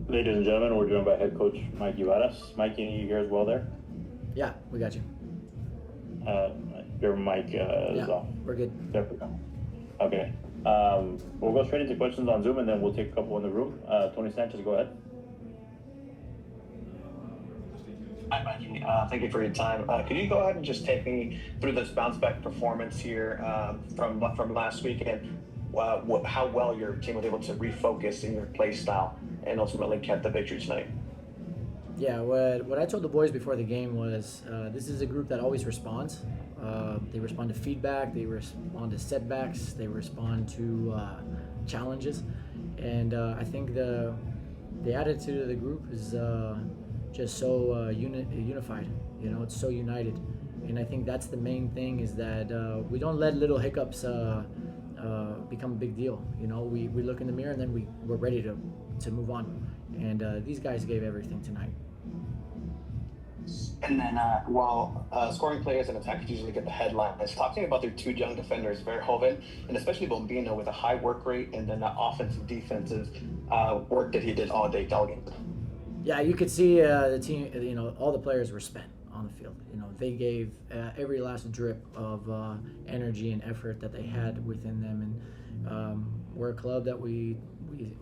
Ladies and gentlemen, we're joined by head coach Mikey Varas. Mikey, you hear as well there? Yeah, we got you. Your mic is off. We're good. There we go. Okay. We'll go straight into questions on Zoom, and then we'll take a couple in the room. Tony Sanchez, go ahead. Hi, Mikey. Thank you for your time. Could you go ahead and just take me through this bounce-back performance here from last weekend? How well your team was able to refocus in your play style and ultimately kept the victory tonight? Yeah, what I told the boys before the game was this is a group that always responds. They respond to feedback, they respond to setbacks, they respond to challenges, and I think the attitude of the group is just so unified. You know, it's so united, and I think that's the main thing, is that we don't let little hiccups become a big deal. You know, we look in the mirror and then we're ready to move on, and these guys gave everything tonight. And then while scoring players and attackers usually get the headlines, talk to me about their two young defenders, Verhoeven and especially Bombino, with a high work rate and then the offensive defensive work that he did all day game. Yeah, you could see the team, you know, all the players were spent on the field. You know, they gave every last drip of energy and effort that they had within them. And we're a club that we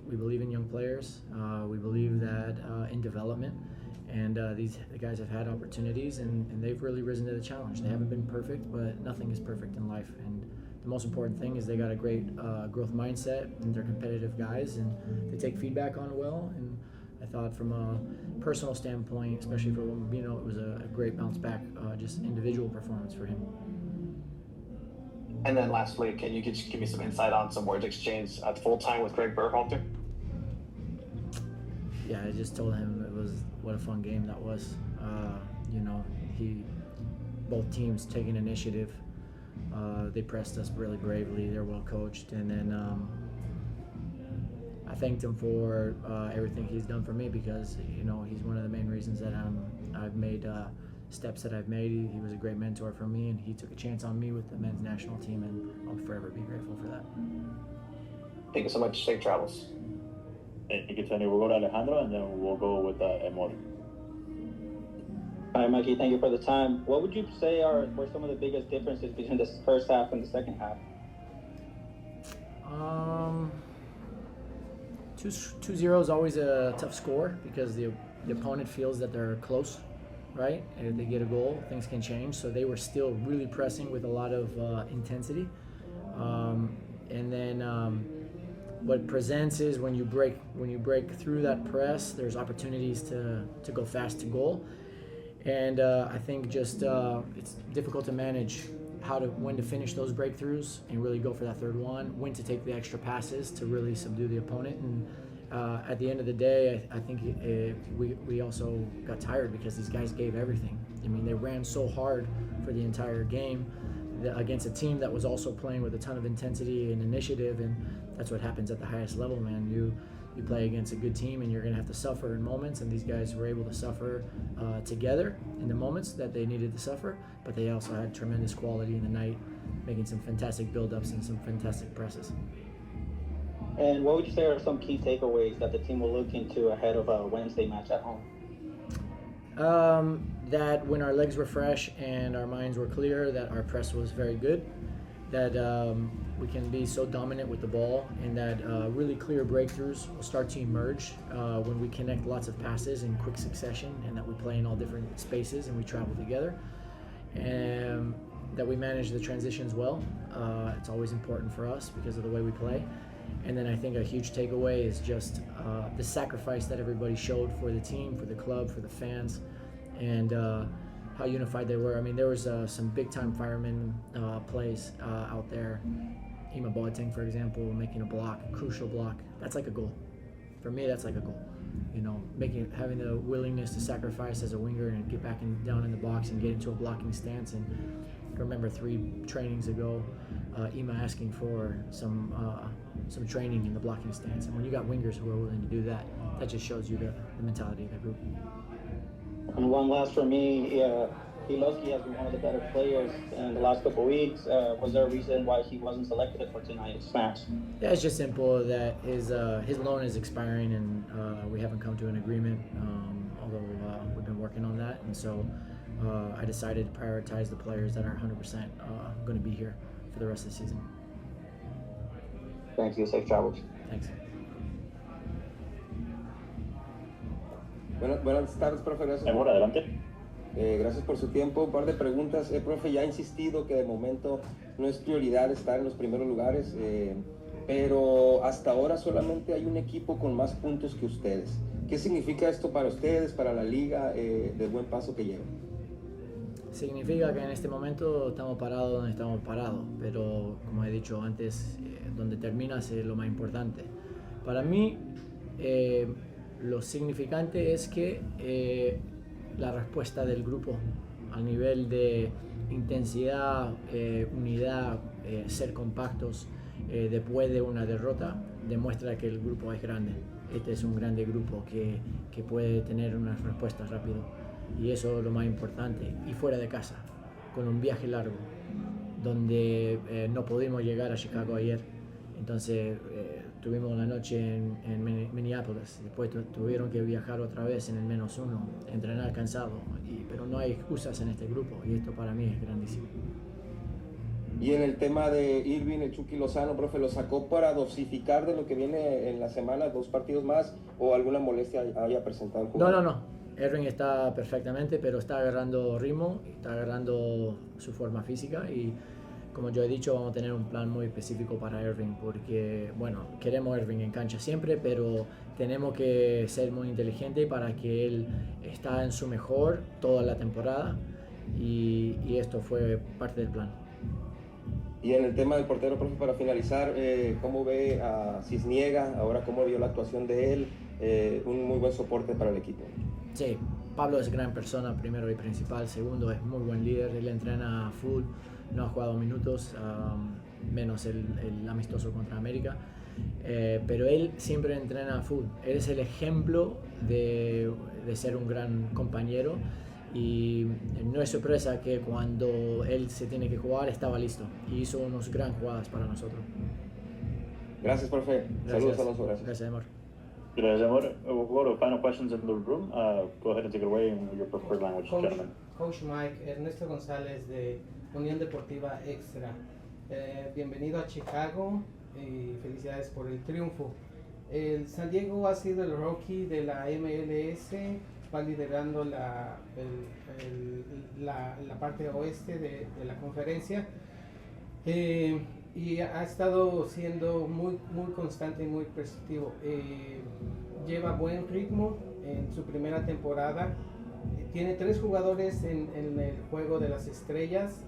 believe in young players. We believe that in development. And the guys have had opportunities, and they've really risen to the challenge. They haven't been perfect, but nothing is perfect in life. And the most important thing is they got a great growth mindset, and they're competitive guys, and they take feedback on well. And I thought from a personal standpoint, especially for Bombino, it was a great bounce back, just individual performance for him. And then lastly, can you just give me some insight on some words exchanged at full time with Greg Berhalter? Yeah, I just told him what a fun game that was. You know, both teams taking initiative. They pressed us really bravely. They're well coached, and then I thanked him for everything he's done for me, because you know he's one of the main reasons that I've made steps that I've made. He was a great mentor for me, and he took a chance on me with the men's national team, and I'll forever be grateful for that. Thank you so much. Safe travels. Thank you, Tony. We'll go to Alejandro, and then we'll go with Emor. Hi, Mikey. Thank you for the time. What would you say were some of the biggest differences between the first half and the second half? 2-0 is always a tough score, because the opponent feels that they're close, right? And if they get a goal, things can change. So they were still really pressing with a lot of intensity. And then what presents is when you break through that press, there's opportunities to go fast to goal. And I think just it's difficult to manage when to finish those breakthroughs and really go for that third one, when to take the extra passes to really subdue the opponent. And at the end of the day, I think we also got tired, because these guys gave everything. I mean, they ran so hard for the entire game against a team that was also playing with a ton of intensity and initiative, and that's what happens at the highest level, man. You play against a good team, and you're going to have to suffer in moments, and these guys were able to suffer together in the moments that they needed to suffer, but they also had tremendous quality in the night, making some fantastic build-ups and some fantastic presses. And what would you say are some key takeaways that the team will look into ahead of a Wednesday match at home? That when our legs were fresh and our minds were clear, that our press was very good, that we can be so dominant with the ball, and that really clear breakthroughs will start to emerge when we connect lots of passes in quick succession, and that we play in all different spaces and we travel together, and that we manage the transitions well. It's always important for us because of the way we play. And then I think a huge takeaway is just the sacrifice that everybody showed for the team, for the club, for the fans, and how unified they were. I mean, there was some big-time fireman plays out there. Ima Boateng, for example, making a crucial block. That's like a goal. For me, that's like a goal. You know, having the willingness to sacrifice as a winger and get back down in the box and get into a blocking stance. And I remember 3 trainings ago, Ima asking for some training in the blocking stance. And when you got wingers who are willing to do that, that just shows you the mentality of the group. And one last for me, Piloski has been one of the better players in the last couple of weeks. Was there a reason why he wasn't selected for tonight's match? Yeah, it's just simple that his loan is expiring and we haven't come to an agreement, although we've been working on that. And so I decided to prioritize the players that are 100% going to be here for the rest of the season. Thank you. Safe travels. Thanks. Buenas tardes, profe. Gracias. Amor, adelante. Gracias por su tiempo. Un par de preguntas. Profe, ya ha insistido que de momento no es prioridad estar en los primeros lugares, pero hasta ahora solamente hay un equipo con más puntos que ustedes. ¿Qué significa esto para ustedes, para la liga, del buen paso que llevan? Significa que en este momento estamos parados donde estamos parados, pero como he dicho antes, donde terminas es lo más importante. Para mí, lo significante es que la respuesta del grupo al nivel de intensidad, unidad, ser compactos después de una derrota demuestra que el grupo es grande. Este es un grande grupo que puede tener una respuesta rápido y eso es lo más importante. Y fuera de casa, con un viaje largo, donde no pudimos llegar a Chicago ayer, entonces tuvimos la noche en Minneapolis, después tuvieron que viajar otra vez en el -1, entrenar cansado, pero no hay excusas en este grupo y esto para mí es grandísimo. Y en el tema de Irving, el Chucky Lozano, profe, ¿lo sacó para dosificar de lo que viene en la semana, 2 partidos más, o alguna molestia haya presentado el jugador? No. Irving está perfectamente, pero está agarrando ritmo, está agarrando su forma física y como yo he dicho, vamos a tener un plan muy específico para Irving porque, bueno, queremos Irving en cancha siempre, pero tenemos que ser muy inteligentes para que él está en su mejor toda la temporada y esto fue parte del plan. Y en el tema del portero, profe, para finalizar, ¿cómo ve a Sisniega? Ahora, ¿cómo vio la actuación de él? Un muy buen soporte para el equipo. Sí, Pablo es gran persona, primero y principal. Segundo, es muy buen líder, él entrena full, no ha jugado minutos, menos el amistoso contra América. Pero él siempre entrena full. Él es el ejemplo de ser un gran compañero y no es sorpresa que cuando él se tiene que jugar estaba listo y hizo unas gran jugadas para nosotros. Gracias, profe. Saludos, Alonso. Gracias. Gracias, amor. Gracias, Amor. We'll go to final questions in the room. Go ahead and take it away in your preferred language, gentlemen. Coach Mike, Ernesto González de Unión Deportiva Extra. Bienvenido a Chicago y felicidades por el triunfo. El San Diego ha sido el rookie de la MLS, va liderando la parte oeste de la conferencia y ha estado siendo muy constante y muy perceptivo. Lleva buen ritmo en su primera temporada. Tiene 3 jugadores en el juego de las estrellas.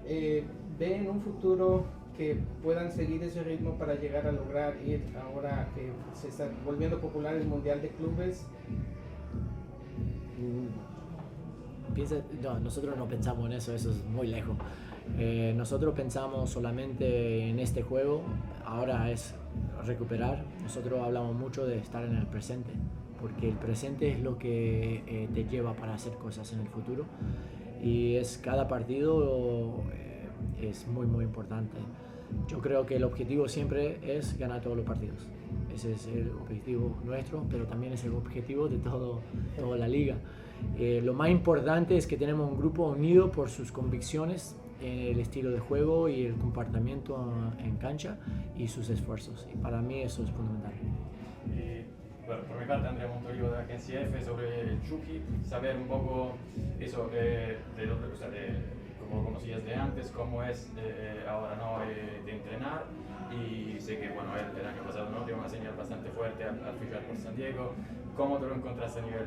Ve en un futuro que puedan seguir ese ritmo para llegar a lograr ir ahora que se está volviendo popular el Mundial de Clubes. No, nosotros no pensamos en eso es muy lejos. Nosotros pensamos solamente en este juego, ahora es recuperar. Nosotros hablamos mucho de estar en el presente, porque el presente es lo que te lleva para hacer cosas en el futuro y cada partido es muy importante. Yo creo que el objetivo siempre es ganar todos los partidos. Ese es el objetivo nuestro, pero también es el objetivo de toda la liga. Lo más importante es que tenemos un grupo unido por sus convicciones en el estilo de juego y el comportamiento en cancha y sus esfuerzos. Y para mí eso es fundamental. Bueno, por mi parte, Andrea Montorio de Agencia F sobre el Chucky, saber un poco eso de cómo lo conocías de antes, cómo es ahora de entrenar, y sé que bueno, él el año pasado no dio una señal bastante fuerte al fichar por San Diego. ¿Cómo te lo encontraste a nivel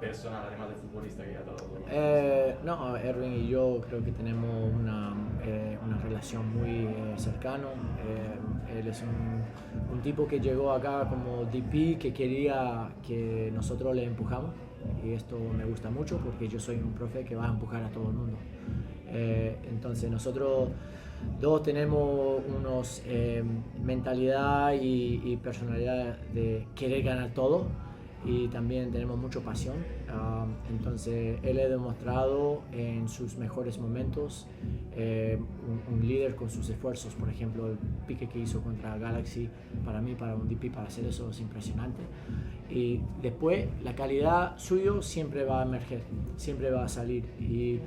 personal, además de futbolista que ya todo? No, Erwin y yo creo que tenemos una relación muy cercana. Él es un tipo que llegó acá como DP que quería que nosotros le empujamos y esto me gusta mucho porque yo soy un profe que va a empujar a todo el mundo. Entonces nosotros dos tenemos unos mentalidad y personalidad de querer ganar todo. y también tenemos mucha pasión. Entonces él ha demostrado en sus mejores momentos un líder con sus esfuerzos. Por ejemplo, el pique que hizo contra Galaxy, para mí, para un DP, para hacer eso es impresionante. Y después la calidad suyo siempre va a emerger, siempre va a salir. Y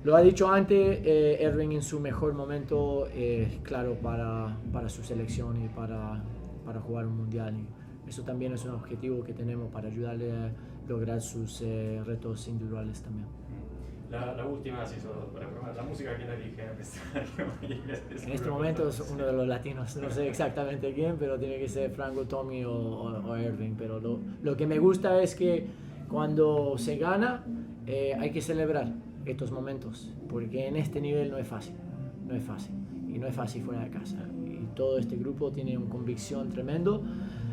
lo ha dicho antes, Erwin en su mejor momento, claro, para su selección y para jugar un mundial. Y eso también es un objetivo que tenemos para ayudarle a lograr sus retos individuales también. La última, sí, la música que le dije en este momento es uno de los latinos, no sé exactamente quién, pero tiene que ser Franco, Tommy o Erwin. Pero lo que me gusta es que cuando se gana hay que celebrar estos momentos, porque en este nivel no es fácil, y no es fácil fuera de casa. Y todo este grupo tiene una convicción tremendo,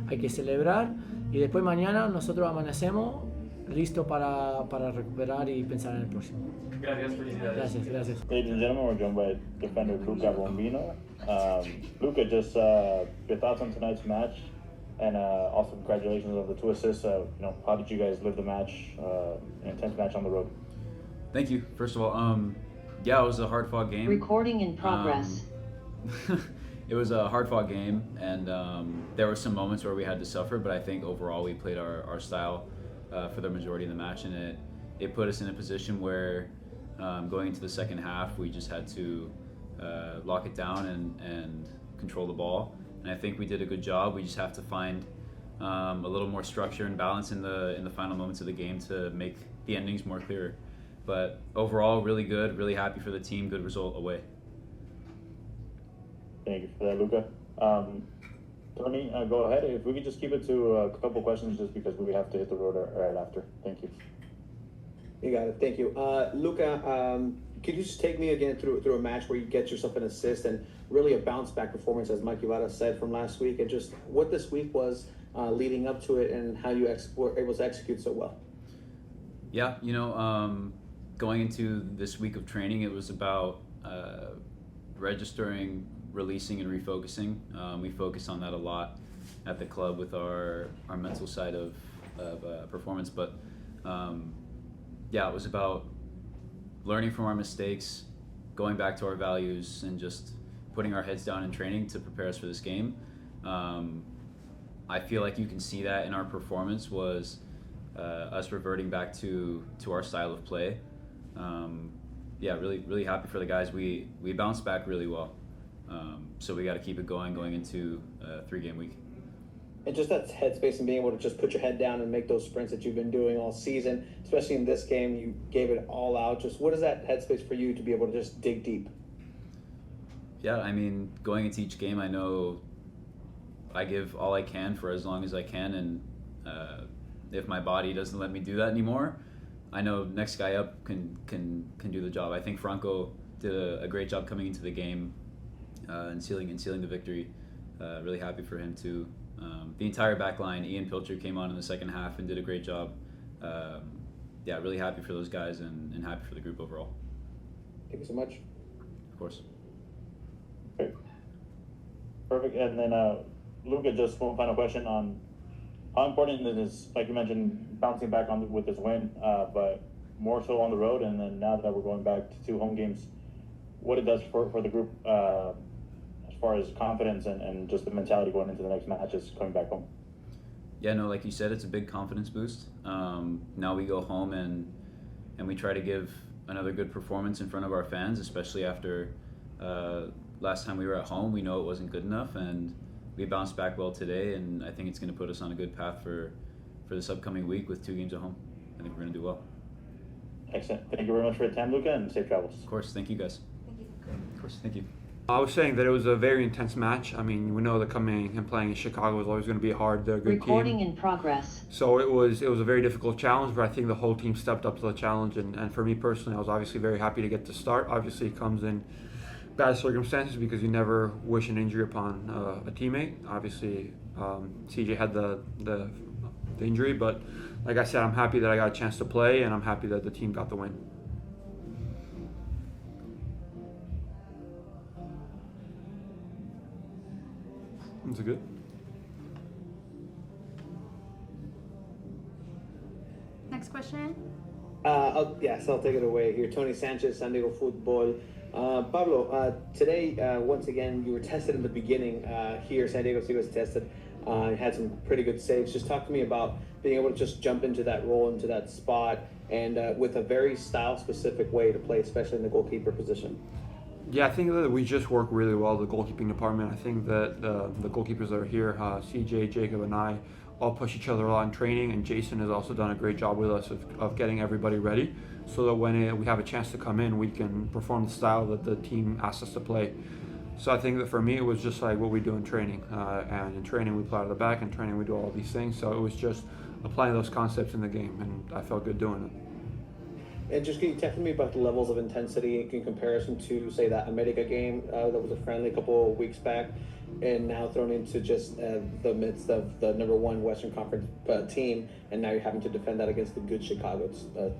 hay que celebrar, y después mañana nosotros amanecemos listo para recuperar y pensar en el próximo. Gracias, felicidades. Gracias. Ladies and gentlemen, we're joined by defender Luca Bombino. Luca, just your thoughts on tonight's match, and also congratulations on the 2 assists. How did you guys live the match, an intense match on the road? Thank you. First of all, yeah, it was a hard-fought game. Recording in progress. It was a hard-fought game, and there were some moments where we had to suffer, but I think overall we played our style for the majority of the match, and it put us in a position where going into the second half, we just had to lock it down and control the ball. And I think we did a good job. We just have to find a little more structure and balance in the final moments of the game to make the endings more clear. But overall, really good, really happy for the team, good result away. Thank you for that, Luca. Tony, go ahead. If we could just keep it to a couple questions, just because we have to hit the road right after. Thank you. You got it. Thank you. Luca, could you just take me again through a match where you get yourself an assist and really a bounce back performance, as Mikey Varas said, from last week, and just what this week was leading up to it and how you were able to execute so well? Yeah, going into this week of training, it was about registering, releasing, and refocusing. We focus on that a lot at the club with our mental side of performance, but yeah, it was about learning from our mistakes, going back to our values, and just putting our heads down in training to prepare us for this game. I feel like you can see that in our performance was us reverting back to our style of play. Yeah, really happy for the guys. We bounced back really well. So we got to keep it going into a 3-game week. And just that headspace and being able to just put your head down and make those sprints that you've been doing all season, especially in this game, you gave it all out. Just what is that headspace for you to be able to just dig deep? Yeah, I mean, going into each game, I know I give all I can for as long as I can, and if my body doesn't let me do that anymore, I know next guy up can do the job. I think Franco did a great job coming into the game and sealing the victory. Really happy for him too. The entire back line, Ian Pilcher came on in the second half and did a great job. Yeah, really happy for those guys and happy for the group overall. Thank you so much. Of course. Okay. Perfect. And then Luca, just one final question on how important it is, like you mentioned, bouncing back with this win, but more so on the road, and then now that we're going back to 2 home games, what it does for the group as far as confidence and just the mentality going into the next matches coming back home. Yeah, no, like you said, it's a big confidence boost. Now we go home and we try to give another good performance in front of our fans, especially after last time we were at home. We know it wasn't good enough, and we bounced back well today, and I think it's going to put us on a good path for this upcoming week with 2 games at home. I think we're going to do well. Excellent. Thank you very much for your time, Luca, and safe travels. Of course. Thank you, guys. Of course. Thank you. I was saying that it was a very intense match. I mean, we know that coming and playing in Chicago is always going to be hard. They're a good Recording team. in progress. So it was a very difficult challenge, but I think the whole team stepped up to the challenge. And for me personally, I was obviously very happy to get to start. Obviously, it comes in bad circumstances because you never wish an injury upon a teammate. Obviously, CJ had the injury, but like I said, I'm happy that I got a chance to play, and I'm happy that the team got the win. Is it good? next question? Yes, I'll take it away here. Tony Sanchez, SanDiego.Futbol. Pablo, today, once again, you were tested in the beginning here. San Diego City was tested. Had some pretty good saves. Just talk to me about being able to just jump into that role, into that spot, and with a very style-specific way to play, especially in the goalkeeper position. Yeah, I think that we just work really well, the goalkeeping department. I think that the goalkeepers that are here, CJ, Jacob, and I, all push each other a lot in training, and Jason has also done a great job with us of getting everybody ready so that when we have a chance to come in, we can perform the style that the team asks us to play. So I think that for me, it was just like what we do in training. And in training, we play out of the back. In training, we do all these things. So it was just applying those concepts in the game, and I felt good doing it. And just can you talk to me about the levels of intensity in comparison to, say, that America game that was a friendly a couple of weeks back, and now thrown into just the midst of the number one Western Conference team, and now you're having to defend that against the good Chicago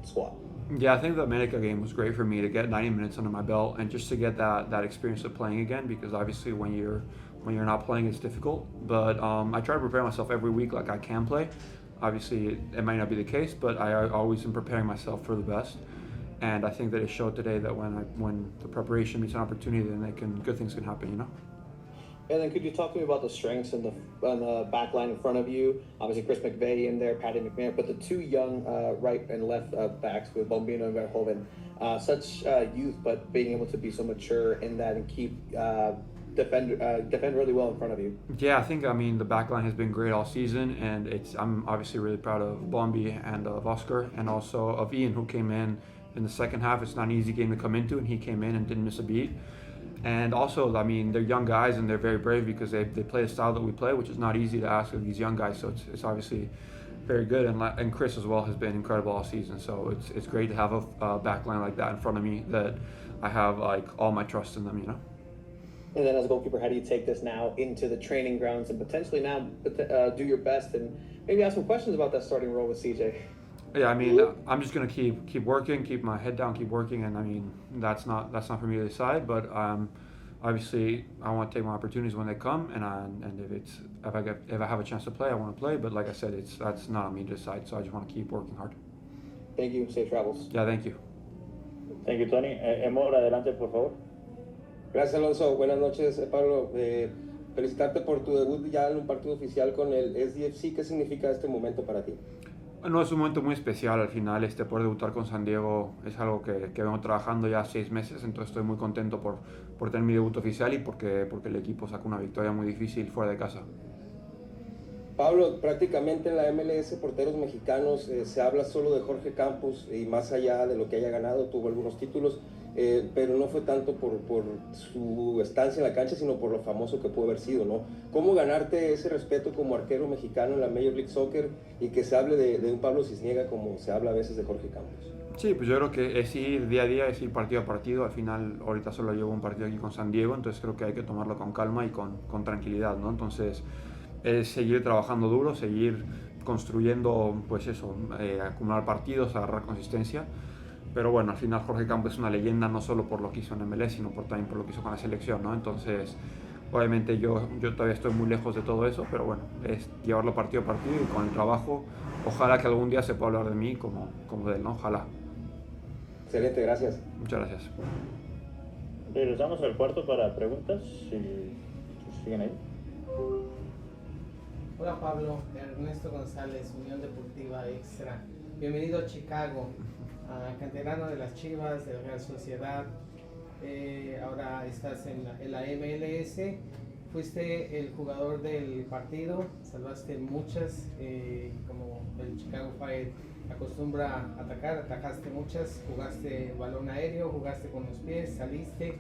squad? Yeah, I think the America game was great for me to get 90 minutes under my belt and just to get that experience of playing again, because obviously when you're not playing, it's difficult. But I try to prepare myself every week like I can play. Obviously, it might not be the case, but I always am preparing myself for the best. And I think that it showed today that when the preparation meets an opportunity, then good things can happen, you know? And then could you talk to me about the strengths on the back line in front of you? Obviously, Chris McVeigh in there, Patty McMahon, but the two young right and left backs with Bombino and Verhoeven, such youth, but being able to be so mature in that and keep defend really well in front of you. Yeah, I think the back line has been great all season, and I'm obviously really proud of Bombi and of Oscar, and also of Ian, who came in the second half. It's not an easy game to come into, and he came in and didn't miss a beat. And also, they're young guys and they're very brave because they play the style that we play, which is not easy to ask of these young guys. So it's obviously very good. And Chris as well has been incredible all season. So it's great to have a back line like that in front of me that I have all my trust in them, you know. And then as a goalkeeper, how do you take this now into the training grounds and potentially now do your best and maybe ask some questions about that starting role with CJ? Yeah, I'm just gonna keep working, keep my head down, keep working, and that's not for me to decide. But obviously, I want to take my opportunities when they come, and if I have a chance to play, I want to play. But like I said, that's not on me to decide. So I just want to keep working hard. Thank you. Safe travels. Yeah, thank you. Thank you, Tony. Emor, adelante, por favor. Gracias, Alonso. Buenas noches, Pablo. Felicitarte por tu debut ya en un partido oficial con el SDFC. ¿Qué significa este momento para ti? Bueno, es un momento muy especial al final. Poder debutar con San Diego es algo que vengo trabajando ya 6 meses, entonces estoy muy contento por tener mi debut oficial y porque el equipo sacó una victoria muy difícil fuera de casa. Pablo, prácticamente en la MLS porteros mexicanos se habla solo de Jorge Campos y más allá de lo que haya ganado, tuvo algunos títulos, pero no fue tanto por su estancia en la cancha, sino por lo famoso que pudo haber sido, ¿no? ¿Cómo ganarte ese respeto como arquero mexicano en la Major League Soccer y que se hable de un Pablo Sisniega como se habla a veces de Jorge Campos? Sí, pues yo creo que es ir día a día, es ir partido a partido. Al final, ahorita solo llevo un partido aquí con San Diego, entonces creo que hay que tomarlo con calma y con tranquilidad, ¿no? Entonces, es seguir trabajando duro, seguir construyendo, pues eso, acumular partidos, agarrar consistencia. Pero bueno, al final Jorge Campos es una leyenda no solo por lo que hizo en MLS, sino también por lo que hizo con la selección, ¿no? Entonces, obviamente yo todavía estoy muy lejos de todo eso, pero bueno, es llevarlo partido a partido y con el trabajo, ojalá que algún día se pueda hablar de mí como de él, ¿no? Ojalá. Excelente, gracias. Muchas gracias. Regresamos al cuarto para preguntas, si siguen ahí. Hola Pablo, Ernesto González, Unión Deportiva Extra. Bienvenido a Chicago, canterano de las Chivas, de la Real Sociedad. Ahora estás en la MLS. Fuiste el jugador del partido, salvaste muchas, como el Chicago Fire acostumbra atacar, atajaste muchas, jugaste balón aéreo, jugaste con los pies, saliste,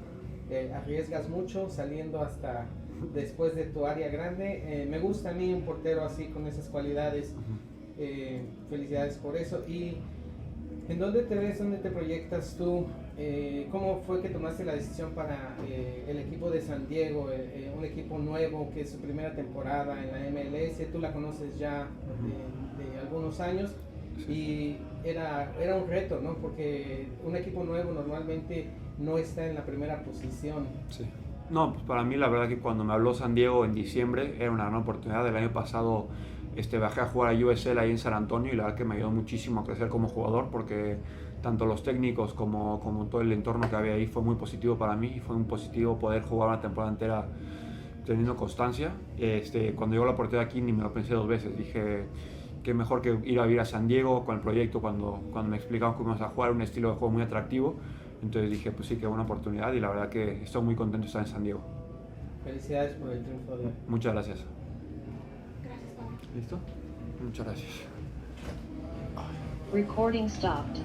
arriesgas mucho saliendo hasta después de tu área grande. Me gusta a mí un portero así con esas cualidades. Felicidades por eso. ¿Y en dónde te ves, dónde te proyectas tú? ¿Cómo fue que tomaste la decisión para el equipo de San Diego, un equipo nuevo que es su primera temporada en la MLS? Tú la conoces ya de algunos años y era un reto, ¿no? Porque un equipo nuevo normalmente no está en la primera posición. Sí. No, pues para mí la verdad que cuando me habló San Diego en diciembre era una gran oportunidad. El año pasado Bajé a jugar a USL ahí en San Antonio y la verdad que me ayudó muchísimo a crecer como jugador porque tanto los técnicos como todo el entorno que había ahí fue muy positivo para mí y fue muy positivo poder jugar una temporada entera teniendo constancia. Cuando llegó la oportunidad aquí ni me lo pensé 2 veces, dije que mejor que ir a vivir a San Diego con el proyecto cuando me explicaban que íbamos a jugar un estilo de juego muy atractivo. Entonces dije, pues sí, qué buena oportunidad y la verdad que estoy muy contento de estar en San Diego. Felicidades por el triunfo de hoy. Muchas gracias. ¿Listo? Muchas gracias. Recording stopped.